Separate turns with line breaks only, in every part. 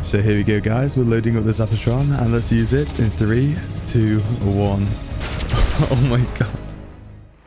So here we go, guys. We're loading up the Zapotron and let's use it in 3, 2, 1. Oh my god.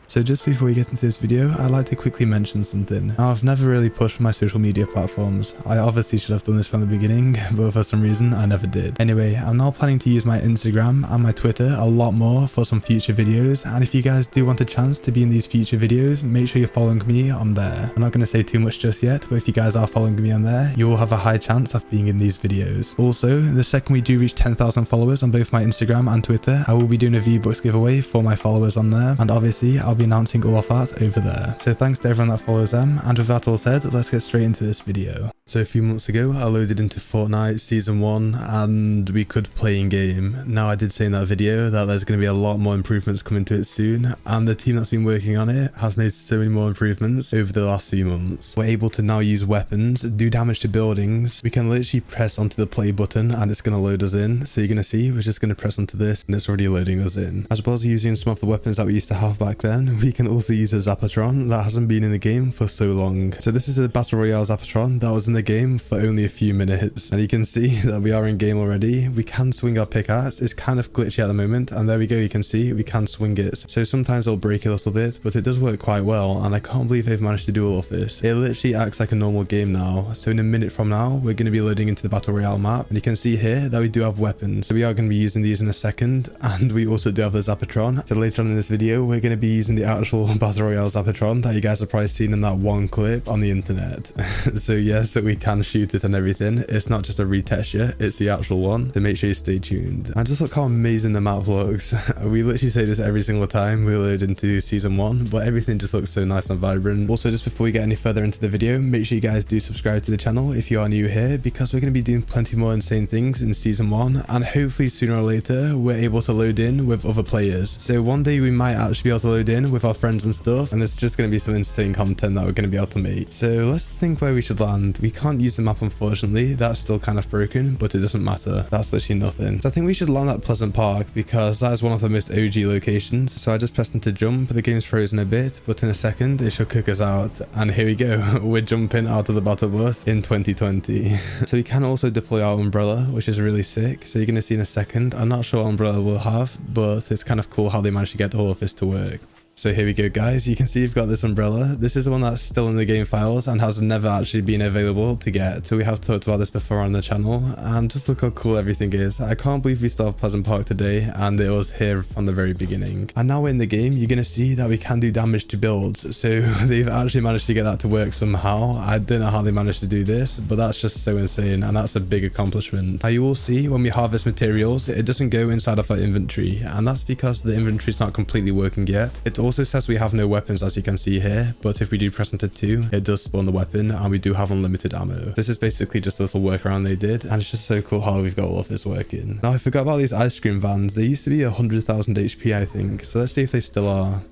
So just before we get into this video, I'd like to quickly mention something. Now, I've never really pushed my social media platforms. I obviously should have done this from the beginning, but for some reason, I never did. Anyway, I'm now planning to use my Instagram and my Twitter a lot more for some future videos, and if you guys do want a chance to be in these future videos, make sure you're following me on there. I'm not going to say too much just yet, but if you guys are following me on there, you will have a high chance of being in these videos. Also, the second we do reach 10,000 followers on both my Instagram and Twitter, I will be doing a V-Bucks giveaway for my followers on there, and obviously, I'll be announcing all of that over there. So thanks to everyone that follows them, and with that all said, let's get straight into this video. So a few months ago, I loaded into Fortnite Season 1 and we could play in game. Now, I did say in that video that there's going to be a lot more improvements coming to it soon, and the team that's been working on it has made so many more improvements over the last few months. We're able to now use weapons, do damage to buildings. We can literally press onto the play button and it's going to load us in. So you're going to see we're just going to press onto this and it's already loading us in. As well as using some of the weapons that we used to have back then, we can also use a Zapotron that hasn't been in the game for so long. So this is a Battle Royale Zapotron that was in the game for only a few minutes, and you can see that we are in game already. We can swing our pickaxe. It's kind of glitchy at the moment, and there we go, you can see we can swing it. So sometimes it'll break a little bit, but it does work quite well, and I can't believe they've managed to do all of this. It literally acts like a normal game now. So in a minute from now, we're going to be loading into the Battle Royale map, and you can see here that we do have weapons. So we are going to be using these in a second, and we also do have the Zapotron. So later on in this video, we're going to be using the actual Battle Royale Zapotron that you guys have probably seen in that one clip on the internet. So yeah, so we can shoot it and everything. It's not just a retest yet, it's the actual one. So make sure you stay tuned. And just look how amazing the map looks. We literally say this every single time we load into Season 1, but everything just looks so nice and vibrant. Also, just before we get any further into the video, make sure you guys do subscribe to the channel if you are new here, because we're going to be doing plenty more insane things in Season 1, and hopefully sooner or later we're able to load in with other players. So one day we might actually be able to load in with our friends and stuff, and it's just going to be some insane content that we're going to be able to make. So let's think where we should land. We can't use the map, unfortunately. That's still kind of broken, but it doesn't matter. That's literally nothing. So I think we should land at Pleasant Park because that is one of the most OG locations. So I just pressed into jump. The game's frozen a bit, but in a second it should kick us out. And here we go. We're jumping out of the battle bus in 2020. So we can also deploy our umbrella, which is really sick. So you're going to see in a second. I'm not sure what umbrella we'll have, but it's kind of cool how they managed to get all of this to work. So here we go, guys. You can see we've got this umbrella. This is the one that's still in the game files and has never actually been available to get. So we have talked about this before on the channel, and just look how cool everything is. I can't believe we still have Pleasant Park today, and it was here from the very beginning. And now we're in the game, you're going to see that we can do damage to builds. So they've actually managed to get that to work somehow. I don't know how they managed to do this, but that's just so insane, and that's a big accomplishment. Now you will see when we harvest materials, it doesn't go inside of our inventory, and that's because the inventory is not completely working yet. It also says we have no weapons, as you can see here, but if we do press into 2, it does spawn the weapon, and we do have unlimited ammo. This is basically just a little workaround they did, and it's just so cool how we've got all of this working. Now I forgot about these ice cream vans. They used to be 100,000 HP, I think, so let's see if they still are.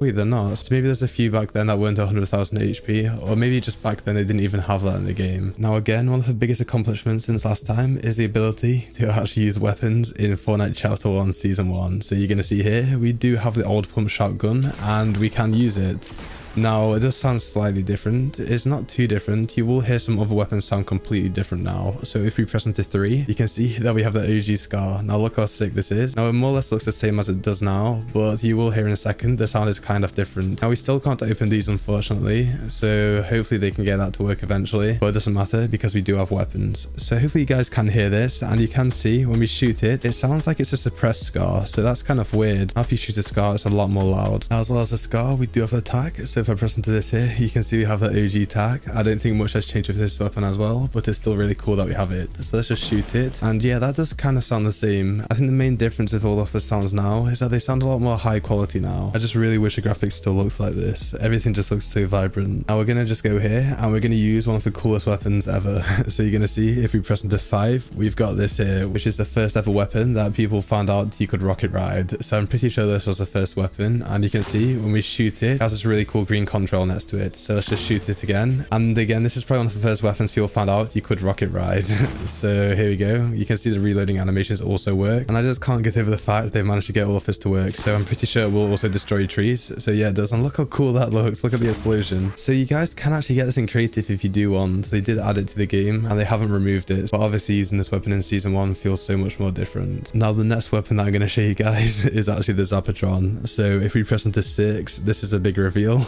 Wait, they're not. So maybe there's a few back then that weren't 100,000 HP, or maybe just back then they didn't even have that in the game. Now again, one of the biggest accomplishments since last time is the ability to actually use weapons in Fortnite Chapter 1 Season 1. So you're going to see here, we do have the old pump shotgun, and we can use it. Now, it does sound slightly different. It's not too different. You will hear some other weapons sound completely different now. So if we press into 3, you can see that we have the OG Scar. Now look how sick this is. Now it more or less looks the same as it does now, but you will hear in a second the sound is kind of different. Now we still can't open these, unfortunately, so hopefully they can get that to work eventually, but it doesn't matter because we do have weapons. So hopefully you guys can hear this, and you can see when we shoot it, it sounds like it's a suppressed Scar, so that's kind of weird. Now if you shoot a Scar, it's a lot more loud. Now as well as the Scar, we do have the tac. So if I press into this here, you can see we have that OG tac. I don't think much has changed with this weapon as well, but it's still really cool that we have it. So let's just shoot it, and yeah, that does kind of sound the same. I think the main difference with all of the sounds now is that they sound a lot more high quality now. I just really wish the graphics still looked like this. Everything just looks so vibrant. Now we're gonna just go here, and we're gonna use one of the coolest weapons ever. So you're gonna see if we press into 5, we've got this here, which is the first ever weapon that people found out you could rocket ride. So I'm pretty sure this was the first weapon, and you can see when we shoot it, it has this really cool green control next to it. So let's just shoot it again. And again, this is probably one of the first weapons people found out you could rocket ride. So here we go. You can see the reloading animations also work. And I just can't get over the fact that they've managed to get all of this to work. So I'm pretty sure it will also destroy trees. So yeah, it does. And look how cool that looks. Look at the explosion. So you guys can actually get this in creative if you do want. They did add it to the game and they haven't removed it. But obviously using this weapon in season 1 feels so much more different. Now the next weapon that I'm going to show you guys is actually the Zapotron. So if we press into 6, this is a big reveal.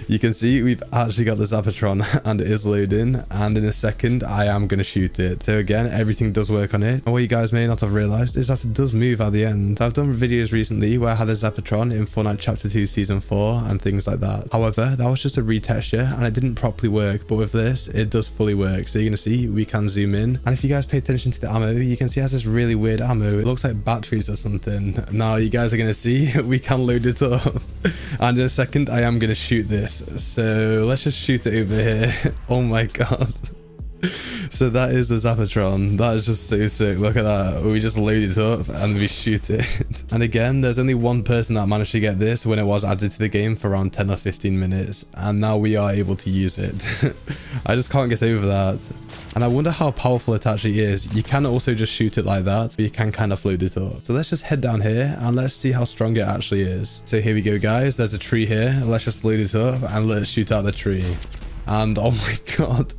You can see we've actually got the Zapotron and it is loading, and in a second I am going to shoot it. So again, everything does work on it. And what you guys may not have realized is that it does move at the end. I've done videos recently where I had a Zapotron in Fortnite Chapter 2 Season 4 and things like that. However, that was just a retexture and it didn't properly work, but with this it does fully work. So you're going to see we can zoom in, and if you guys pay attention to the ammo, you can see it has this really weird ammo. It looks like batteries or something. Now you guys are going to see we can load it up. And in a second I am going to shoot this. So let's just shoot it over here. Oh my god. So that is the Zapotron. That is just so sick. Look at that. We just load it up and we shoot it. And again, there's only one person that managed to get this when it was added to the game for around 10 or 15 minutes. And now we are able to use it. I just can't get over that. And I wonder how powerful it actually is. You can also just shoot it like that, but you can kind of load it up. So let's just head down here and let's see how strong it actually is. So here we go, guys. There's a tree here. Let's just load it up and let's shoot out the tree. And oh my god,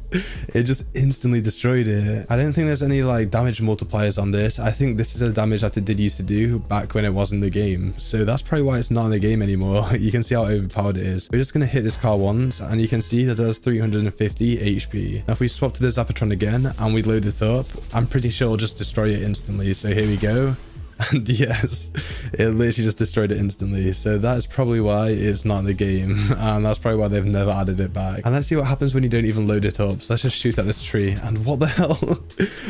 it just instantly destroyed it. I don't think there's any like damage multipliers on this. I think this is the damage that it did used to do back when it was in the game. So that's probably why it's not in the game anymore. You can see how overpowered it is. We're just going to hit this car once and you can see that there's 350 HP. Now if we swap to the Zapotron again and we load it up, I'm pretty sure it'll just destroy it instantly. So here we go. And yes, it literally just destroyed it instantly. So that is probably why it's not in the game, and that's probably why they've never added it back. And let's see what happens when you don't even load it up. So let's just shoot at this tree, and what the hell?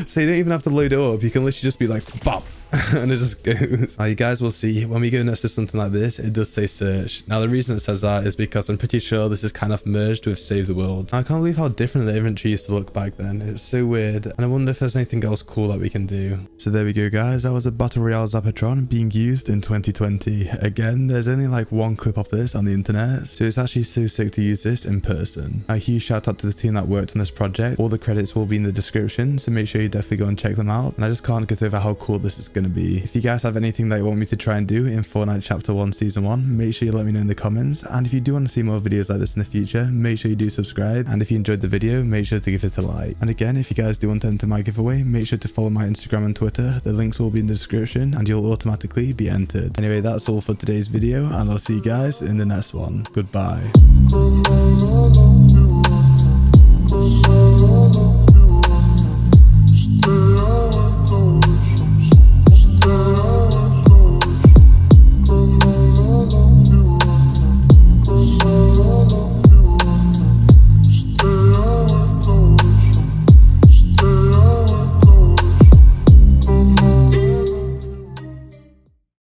So you don't even have to load it up. You can literally just be like bop, and it just goes. Now you guys will see when we go next to something like this, it does say search. Now the reason it says that is because I'm pretty sure this is kind of merged with save the world. Now, I can't believe how different the inventory used to look back then. It's so weird, and I wonder if there's anything else cool that we can do. So there we go, guys. That was a battle royale Zapotron being used in 2020. Again, there's only like one clip of this on the internet, so it's actually so sick to use this in person. A huge shout out to the team that worked on this project. All the credits will be in the description, so make sure you definitely go and check them out. And I just can't get over how cool this is going to be. If you guys have anything that you want me to try and do in Fortnite Chapter 1 Season 1, make sure you let me know in the comments. And if you do want to see more videos like this in the future, make sure you do subscribe. And if you enjoyed the video, make sure to give it a like. And again, if you guys do want to enter my giveaway, make sure to follow my Instagram and Twitter. The links will be in the description and you'll automatically be entered. Anyway, that's all for today's video, and I'll see you guys in the next one. Goodbye.